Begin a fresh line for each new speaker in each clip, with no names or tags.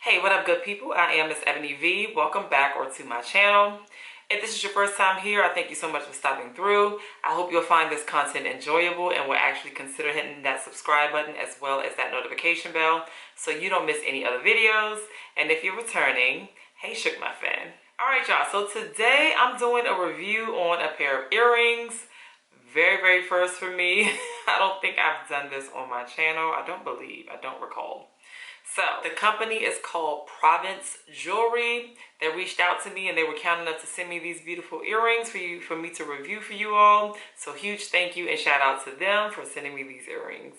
Hey, what up, good people? I am MsEbonyVee. Welcome back or to my channel. If this is your first time here, I thank you so much for stopping through. I hope you'll find this content enjoyable and will actually consider hitting that subscribe button as well as that notification bell so you don't miss any other videos. And if you're returning, hey, Shug Muffin. Alright, y'all, so today I'm doing a review on a pair of earrings. Very first for me. I don't think I've done this on my channel. I don't recall. So the company is called Province Jewelry. They reached out to me and they were kind enough to send me these beautiful earrings for me to review for you all. So huge thank you and shout out to them for sending me these earrings.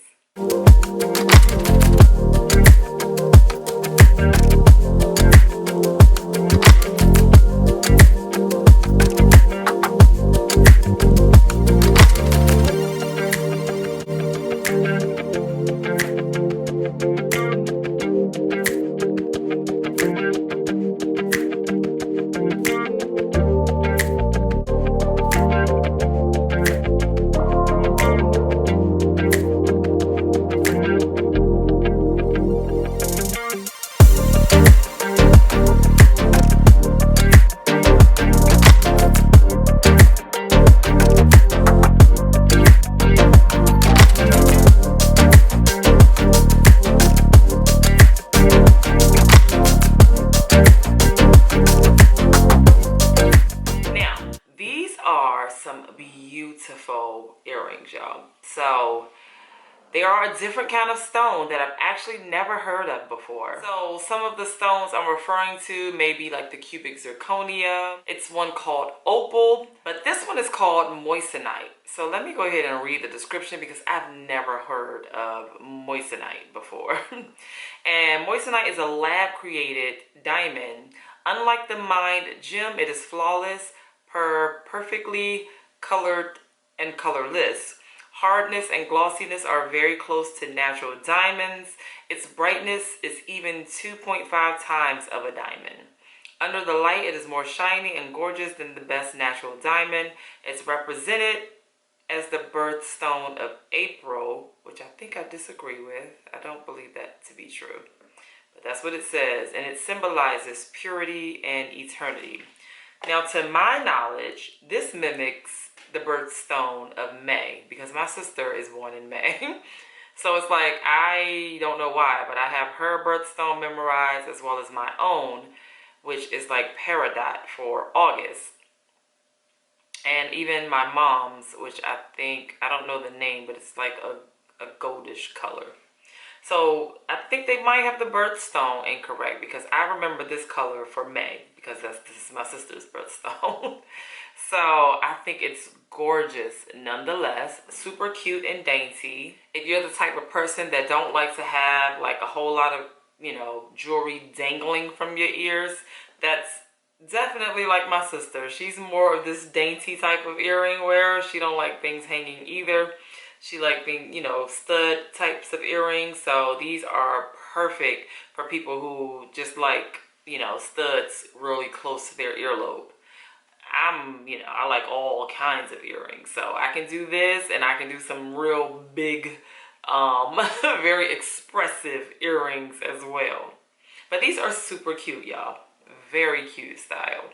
Beautiful earrings, y'all. So they are a different kind of stone that I've actually never heard of before. So some of the stones I'm referring to may be like the cubic zirconia. It's one called opal, but this one is called moissanite. So let me go ahead and read the description because I've never heard of moissanite before. And moissanite is a lab created diamond. Unlike the mined gem, it is flawless, perfectly colored and colorless. Hardness and glossiness are very close to natural diamonds. Its brightness is even 2.5 times of a diamond. Under the light, it is more shiny and gorgeous than the best natural diamond. It's represented as the birthstone of April, which I think I disagree with. I don't believe that to be true. But that's what it says, and it symbolizes purity and eternity. Now, to my knowledge, this mimics the birthstone of May because my sister is born in May. So it's like, I don't know why, but I have her birthstone memorized as well as my own, which is like peridot for August. And even my mom's, which I don't know the name, but it's like a goldish color. So I think they might have the birthstone incorrect because I remember this color for May because this is my sister's birthstone. So I think it's gorgeous nonetheless, super cute and dainty. If you're the type of person that don't like to have like a whole lot of, jewelry dangling from your ears, that's definitely like my sister. She's more of this dainty type of earring wearer. She don't like things hanging either. She like being, stud types of earrings. So these are perfect for people who just like, studs really close to their earlobe. I like all kinds of earrings. So I can do this and I can do some real big, very expressive earrings as well. But these are super cute, y'all. Very cute style.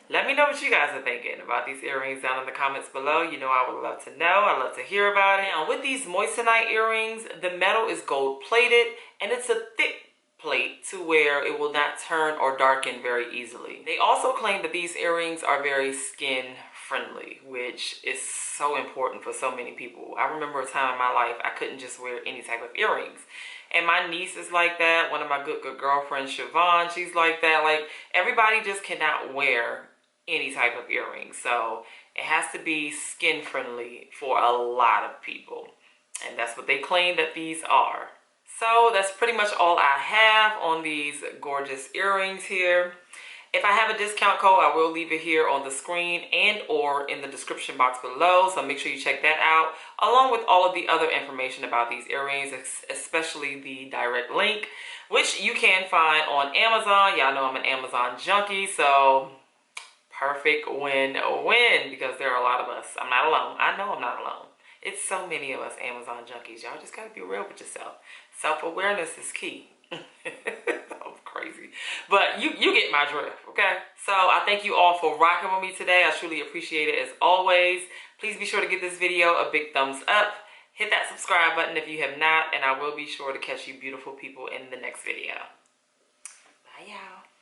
Let me know what you guys are thinking about these earrings down in the comments below. I would love to know. I love to hear about it. Now, with these moissanite earrings, the metal is gold plated and it's a thick plate to where it will not turn or darken very easily. They also claim that these earrings are very skin friendly, which is so important for so many people. I remember a time in my life I couldn't just wear any type of earrings. And my niece is like that. One of my good girlfriends, Siobhan, she's like that. Like, everybody just cannot wear any type of earring. So it has to be skin friendly for a lot of people. And that's what they claim that these are. So that's pretty much all I have on these gorgeous earrings here. If I have a discount code, I will leave it here on the screen and or in the description box below. So make sure you check that out, along with all of the other information about these earrings, especially the direct link, which you can find on Amazon. Y'all know I'm an Amazon junkie, so perfect win-win because there are a lot of us. I'm not alone. I know I'm not alone. It's so many of us Amazon junkies. Y'all just gotta be real with yourself. Self-awareness is key. But you get my drift, okay? So I thank you all for rocking with me today. I truly appreciate it as always. Please be sure to give this video a big thumbs up. Hit that subscribe button if you have not, and I will be sure to catch you beautiful people in the next video. Bye, y'all.